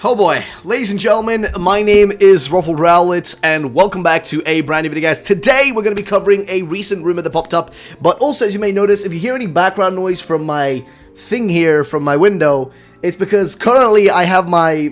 Oh boy, ladies and gentlemen, my name is RuffledRowlit, and welcome back to a brand new video, guys. Today, we're going to be covering a recent rumor that popped up, but also, as you may notice, if you hear any background noise from my thing here, from my window, it's because currently I have my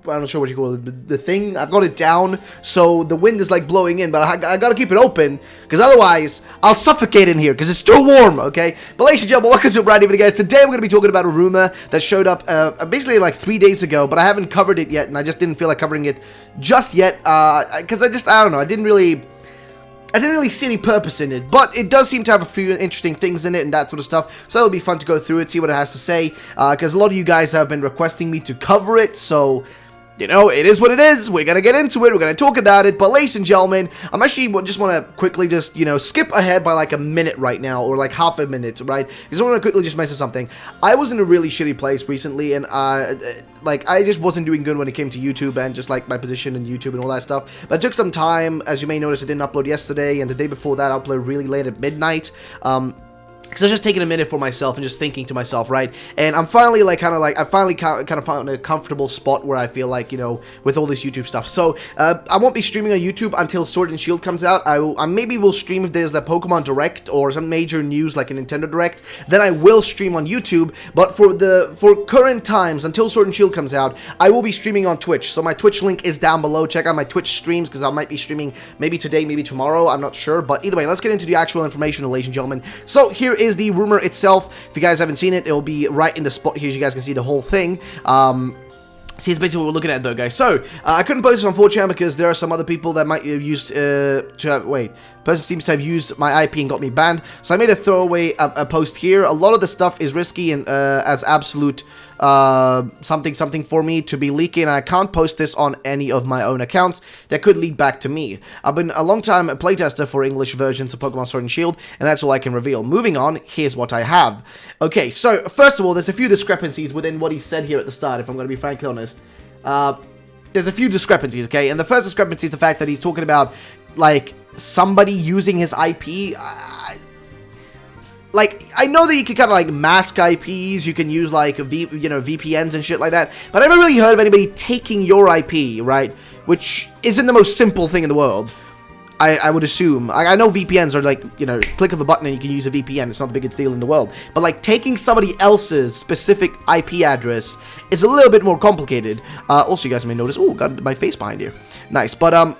I'm not sure what you call it, the thing, I've got it down, so the wind is like blowing in, but I gotta keep it open, because otherwise, I'll suffocate in here, because it's too warm, okay? But ladies and gentlemen, welcome to a brand new video, guys. Today, we're gonna be talking about a rumor that showed up, basically like 3 days ago, but I haven't covered it yet, and I just didn't feel like covering it just yet, because I don't know, I didn't really see any purpose in it, but it does seem to have a few interesting things in it and that sort of stuff, so it'll be fun to go through it, see what it has to say, because a lot of you guys have been requesting me to cover it, so you know, it is what it is. We're going to get into it. We're going to talk about it. But ladies and gentlemen, I'm actually just want to quickly just, you know, skip ahead by like a minute right now, or like half a minute, right? Because I want to quickly just mention something. I was in a really shitty place recently, and like, I just wasn't doing good when it came to YouTube and just like my position in YouTube and all that stuff. But it took some time. As you may notice, I didn't upload yesterday, and the day before that, I uploaded really late at midnight. Because I was just taking a minute for myself and just thinking to myself, right? And I'm finally, like, I finally kind of found a comfortable spot where I feel like, you know, with all this YouTube stuff. So, I won't be streaming on YouTube until Sword and Shield comes out. I maybe will stream if there's a Pokemon Direct or some major news like a Nintendo Direct. Then I will stream on YouTube. But for current times, until Sword and Shield comes out, I will be streaming on Twitch. So my Twitch link is down below. Check out my Twitch streams, because I might be streaming maybe today, maybe tomorrow. I'm not sure. But either way, let's get into the actual information, ladies and gentlemen. So, here is the rumor itself. If you guys haven't seen it, it'll be right in the spot here, so you guys can see the whole thing. See, it's basically what we're looking at, though, guys. So, I couldn't post this on 4chan because there are some other people that might use, person seems to have used my IP and got me banned. So I made a throwaway a post here. A lot of the stuff is risky and as absolute something for me to be leaking, and I can't post this on any of my own accounts. That could lead back to me. I've been a long time playtester for English versions of Pokemon Sword and Shield, and that's all I can reveal. Moving on, here's what I have. Okay, so first of all, there's a few discrepancies within what he said here at the start, if I'm going to be frankly honest. There's a few discrepancies, okay? And the first discrepancy is the fact that he's talking about, like, somebody using his IP. Like, I know that you can kind of, like, mask IPs, you can use, like, VPNs and shit like that, but I never really heard of anybody taking your IP, right? Which isn't the most simple thing in the world, I would assume. I know VPNs are, like, you know, click of a button and you can use a VPN, it's not the biggest deal in the world, but, like, taking somebody else's specific IP address is a little bit more complicated. Also, you guys may notice, oh, got my face behind here. Nice, but,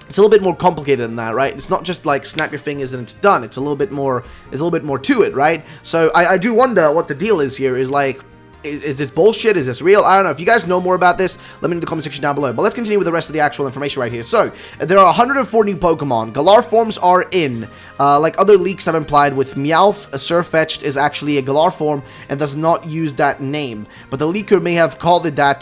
it's a little bit more complicated than that, right? It's not just like snap your fingers and it's done. It's a little bit more. There's a little bit more to it, right? So I do wonder what the deal is here. Is like, is this bullshit? Is this real? I don't know. If you guys know more about this, let me know in the comment section down below. But let's continue with the rest of the actual information right here. So, there are 104 new Pokemon. Galar forms are in. Like other leaks have implied, with Meowth, Surfetched is actually a Galar form and does not use that name. But the leaker may have called it that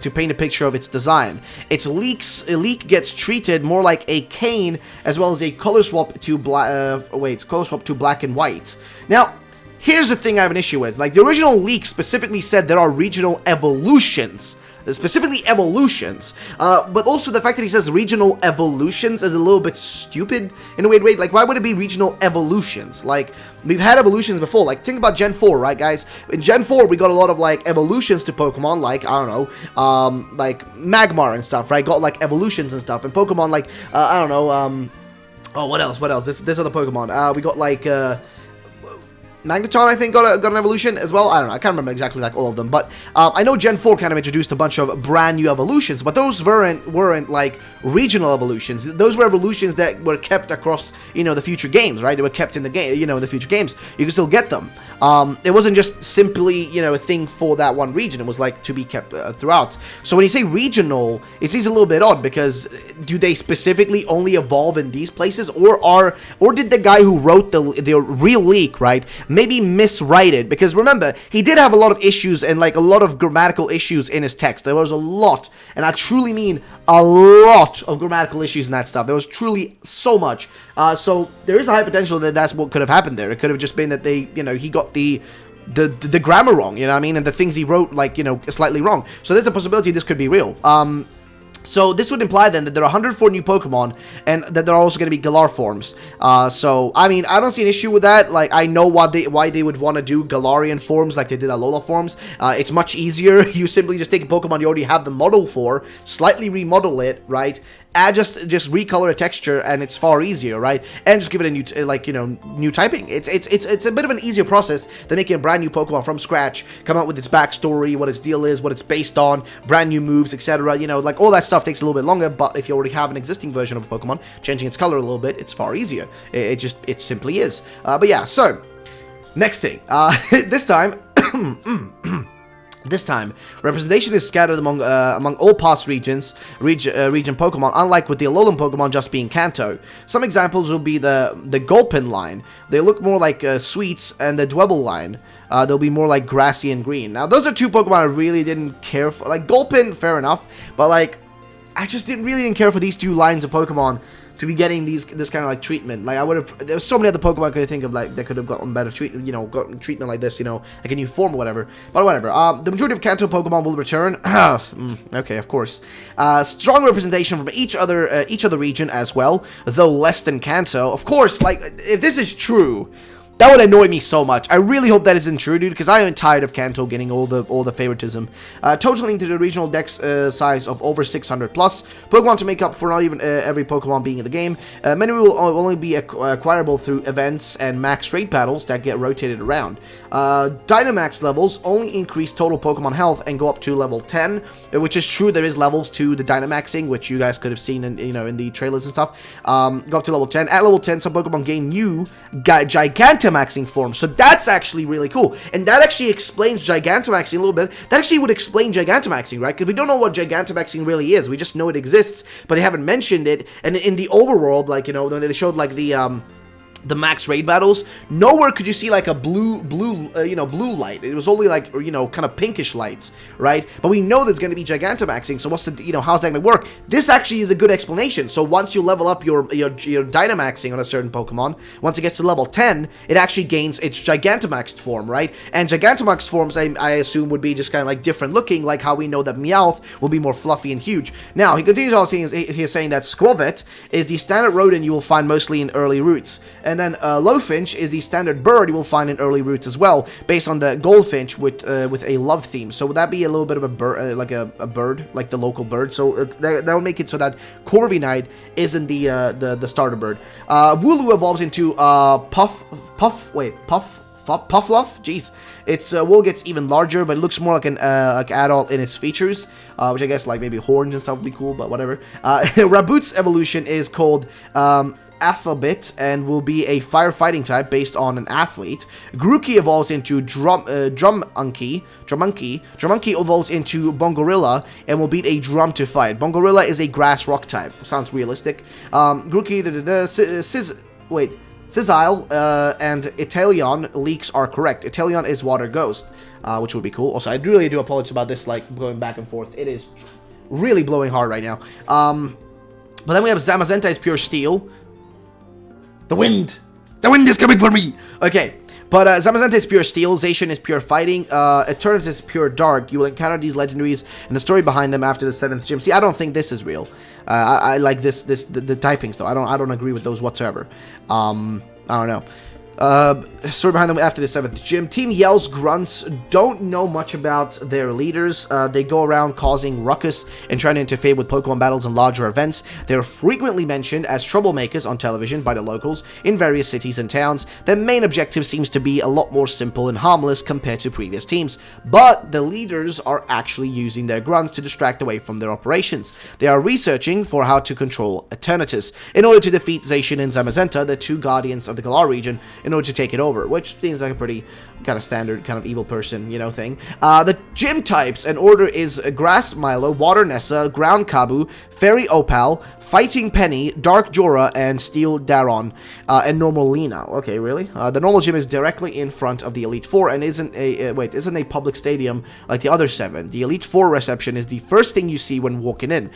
to paint a picture of its design. A leak gets treated more like a cane, as well as a color swap to black and white. Now, here's the thing I have an issue with. Like, the original leak specifically said there are regional evolutions. Specifically evolutions. But also the fact that he says regional evolutions is a little bit stupid in a weird way. Like, why would it be regional evolutions? Like, we've had evolutions before. Like, think about Gen 4, right, guys? In Gen 4, we got a lot of, like, evolutions to Pokemon, like, I don't know, like, Magmar and stuff, right? Got, like, evolutions and stuff. And Pokemon, like, I don't know, oh, what else? This other Pokemon. We got, like, Magneton, I think, got an evolution as well. I don't know. I can't remember exactly, like, all of them. But I know Gen 4 kind of introduced a bunch of brand new evolutions, but those weren't like, regional evolutions. Those were evolutions that were kept across, you know, the future games, right? They were kept in the game, you know, in the future games. You can still get them. It wasn't just simply, you know, a thing for that one region. It was, like, to be kept throughout. So when you say regional, it seems a little bit odd, because do they specifically only evolve in these places, or did the guy who wrote the real leak, right, maybe miswrite it? Because remember, he did have a lot of issues and, like, a lot of grammatical issues in his text. There was a lot, and I truly mean a lot of grammatical issues in that stuff. There was truly so much. So there is a high potential that that's what could have happened there. It could have just been that they, you know, he got the grammar wrong, you know what I mean, and the things he wrote, like, you know, slightly wrong. So there's a possibility this could be real. So this would imply then that there are 104 new Pokemon, and that there are also going to be Galar forms. So, I mean, I don't see an issue with that. Like, I know why they would want to do Galarian forms like they did Alola forms. It's much easier. You simply just take a Pokemon you already have the model for, slightly remodel it, right? Add just recolor a texture, and it's far easier, right? And just give it a new, new typing. It's a bit of an easier process than making a brand new Pokemon from scratch, come out with its backstory, what its deal is, what it's based on, brand new moves, etc. You know, like all that stuff takes a little bit longer. But if you already have an existing version of a Pokemon, changing its color a little bit, it's far easier. It simply is. But yeah, so next thing, this time. This time, representation is scattered among all past region Pokemon, unlike with the Alolan Pokemon just being Kanto. Some examples will be the Gulpin line. They look more like Sweets, and the Dwebble line. They'll be more like Grassy and Green. Now, those are two Pokemon I really didn't care for. Like, Gulpin, fair enough, but like, I just didn't care for these two lines of Pokemon to be getting this kind of like treatment. Like, there's so many other Pokemon I could think of like that could have gotten better treatment, gotten treatment like this, like a new form or whatever. But whatever. The majority of Kanto Pokemon will return. Okay, of course. Strong representation from each other region as well, though less than Kanto. Of course, like, if this is true, that would annoy me so much. I really hope that isn't true, dude, because I am tired of Kanto getting all the favoritism. Totaling to the regional dex size of over 600 plus Pokemon to make up for not even every Pokemon being in the game. Many will only be acquirable through events and max raid battles that get rotated around. Dynamax levels only increase total Pokemon health and go up to level 10, which is true. There is levels to the Dynamaxing, which you guys could have seen in in the trailers and stuff. Go up to level 10. At level 10, some Pokemon gain new Gigantamaxing forms, so that's actually really cool, and that actually explains Gigantamaxing a little bit. That actually would explain Gigantamaxing, right? Because we don't know what Gigantamaxing really is. We just know it exists, but they haven't mentioned it. And in the overworld, like, when they showed like the max raid battles, nowhere could you see like a blue light. It was only like, kind of pinkish lights, right? But we know there's going to be Gigantamaxing, so what's the, how's that going to work? This actually is a good explanation. So once you level up your Dynamaxing on a certain Pokemon, once it gets to level 10, it actually gains its Gigantamaxed form, right? And Gigantamaxed forms, I assume, would be just kind of like different looking, like how we know that Meowth will be more fluffy and huge. Now, he continues on saying that Squavet is the standard rodent you will find mostly in early routes. And then Lowfinch is the standard bird you will find in early routes as well, based on the Goldfinch with a love theme. So would that be a little bit of a bird, like a bird, like the local bird? So that would make it so that Corviknight isn't the starter bird. Wooloo evolves into Puffluff. Jeez, its wool gets even larger, but it looks more like an adult in its features, which I guess like maybe horns and stuff would be cool, but whatever. Raboot's evolution is called Athelbit and will be a firefighting type based on an athlete. Grookey evolves into Drumunky. Drumunky evolves into Bongorilla and will beat a drum to fight. Bongorilla is a grass rock type. Sounds realistic. Grookey, Sizile and Italion leaks are correct. Italion is Water Ghost, which would be cool. Also, I really do apologize about this, like, going back and forth. It is really blowing hard right now. But then we have Zamazenta is pure steel. The wind is coming for me. Okay, but Zamazenta is pure steel. Zacian is pure fighting. Eternatus is pure dark. You will encounter these legendaries and the story behind them after the 7th gym. See, I don't think this is real. I like the typings though. I don't agree with those whatsoever. I don't know. Story behind them after the 7th gym. Team Yell's grunts don't know much about their leaders. They go around causing ruckus and trying to interfere with Pokemon battles and larger events. They're frequently mentioned as troublemakers on television by the locals in various cities and towns. Their main objective seems to be a lot more simple and harmless compared to previous teams, but the leaders are actually using their grunts to distract away from their operations. They are researching for how to control Eternatus in order to defeat Zacian and Zamazenta, the two guardians of the Galar region, in order to take it over, which seems like a pretty kind of standard kind of evil person, thing. The gym types and order is Grass Milo, Water Nessa, Ground Kabu, Fairy Opal, Fighting Penny, Dark Jorah, and Steel Daron, and Normal Lina. Okay, really? The normal gym is directly in front of the Elite Four and isn't a public stadium like the other 7. The Elite Four reception is the first thing you see when walking in,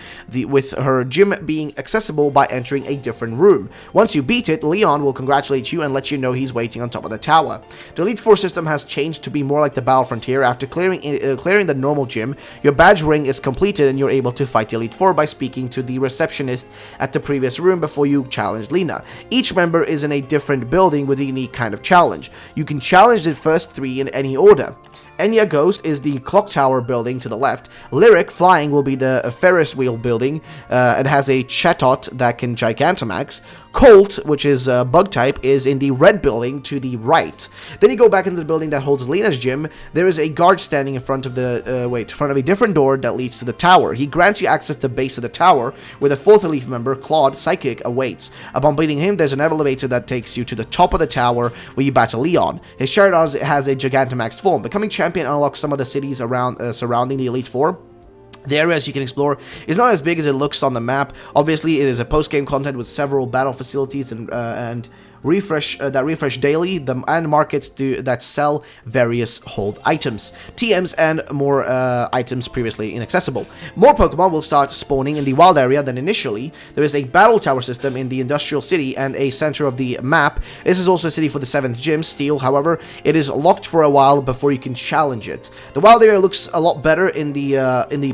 with her gym being accessible by entering a different room. Once you beat it, Leon will congratulate you and let you know he's waiting on top of the tower. The Elite Four system has changed to be more like the Battle Frontier. After clearing the normal gym, your badge ring is completed and you're able to fight the Elite Four by speaking to the receptionist at the previous room before you challenge Lena. Each member is in a different building with a unique kind of challenge. You can challenge the first 3 in any order. Enya Ghost is the clock tower building to the left. Lyric Flying will be the Ferris wheel building and has a Chatot that can Gigantamax. Colt, which is bug type, is in the red building to the right. Then you go back into the building that holds Lena's gym. There is a guard standing in front of a different door that leads to the tower. He grants you access to the base of the tower, where the 4th Elite member, Claude Psychic, awaits. Upon beating him, there's an elevator that takes you to the top of the tower, where you battle Leon. His chariot has a Giganta Max Form. Becoming champion unlocks some of the cities around surrounding the Elite Four. The areas you can explore is not as big as it looks on the map. Obviously, it is a post-game content with several battle facilities and refresh daily, and markets that sell various hold items, TMs, and more items previously inaccessible. More Pokemon will start spawning in the wild area than initially. There is a battle tower system in the industrial city and a center of the map. This is also a city for the 7th gym, Steel. However, it is locked for a while before you can challenge it. The wild area looks a lot better in the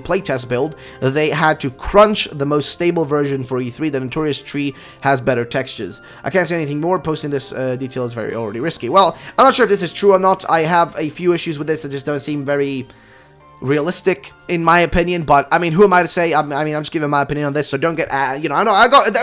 playtest build. They had to crunch the most stable version for E3. The Notorious Tree has better textures. I can't say anything more. Posting this detail is already risky. Well, I'm not sure if this is true or not. I have a few issues with this that just don't seem very realistic, in my opinion, but I mean, who am I to say? I'm just giving my opinion on this, so don't get, you know,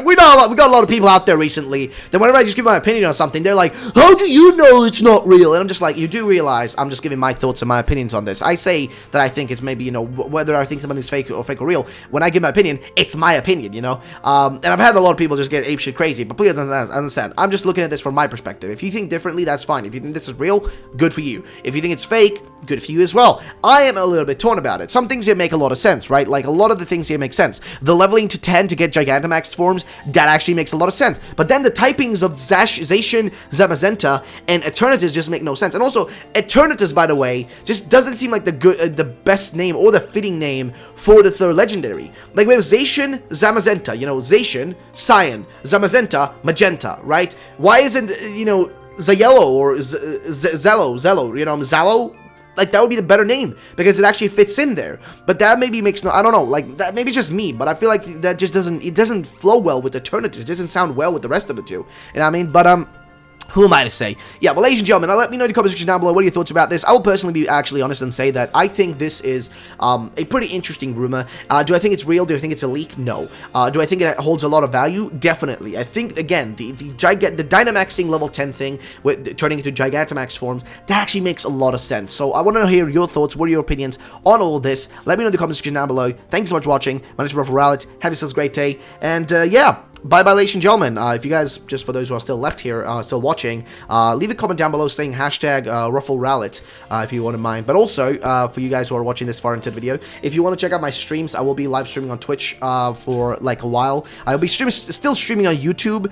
we got a lot of people out there recently that whenever I just give my opinion on something, they're like, how do you know it's not real? And I'm just like, you do realize I'm just giving my thoughts and my opinions on this. I say that I think it's maybe, you know, whether I think something's fake or real, when I give my opinion, it's my opinion, you know, and I've had a lot of people just get apeshit crazy, but please understand, I'm just looking at this from my perspective. If you think differently, that's fine. If you think this is real, good for you. If you think it's fake, good for you as well. I am a little bit torn about it. Some things here make a lot of sense, right? Like, a lot of the things here make sense. The leveling to 10 to get Gigantamax forms, that actually makes a lot of sense. But then the typings of Zacian, Zamazenta, and Eternatus just make no sense. And also, Eternatus, by the way, just doesn't seem like the best name or the fitting name for the 3rd legendary. Like, we have Zacian, Zamazenta, you know, Zacian, Cyan, Zamazenta, Magenta, right? Why isn't, you know, Zayello or Zello, you know, Zallo? Like, that would be the better name, because it actually fits in there. But that maybe makes no, I don't know, like, that maybe just me, but I feel like that just doesn't flow well with Eternatus. It doesn't sound well with the rest of the two. You know what I mean? But, who am I to say? Yeah, well, ladies and gentlemen, let me know in the comment section down below what are your thoughts about this. I will personally be actually honest and say that I think this is a pretty interesting rumor. Do I think it's real? Do I think it's a leak? No. Do I think it holds a lot of value? Definitely. I think, again, the Dynamaxing level 10 thing, with turning into Gigantamax forms, that actually makes a lot of sense. So I want to hear your thoughts. What are your opinions on all this? Let me know in the comment section down below. Thank you so much for watching. My name is RuffledRowlit. Have yourselves a great day. And, yeah. Bye-bye, ladies and gentlemen. If you guys, just for those who are still left here, still watching, leave a comment down below saying hashtag RuffledRowlit, if you wouldn't mind. But also, for you guys who are watching this far into the video, if you want to check out my streams, I will be live streaming on Twitch for like a while. I'll be still streaming on YouTube,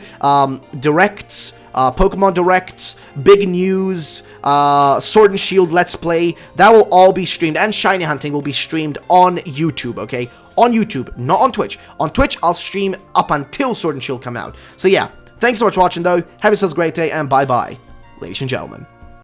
directs, Pokemon Directs, big news, Sword and Shield Let's Play, that will all be streamed, and Shiny Hunting will be streamed on YouTube, okay? On YouTube, not on Twitch. On Twitch, I'll stream up until Sword and Shield come out. So yeah, thanks so much for watching though, have yourselves a great day, and bye-bye, ladies and gentlemen.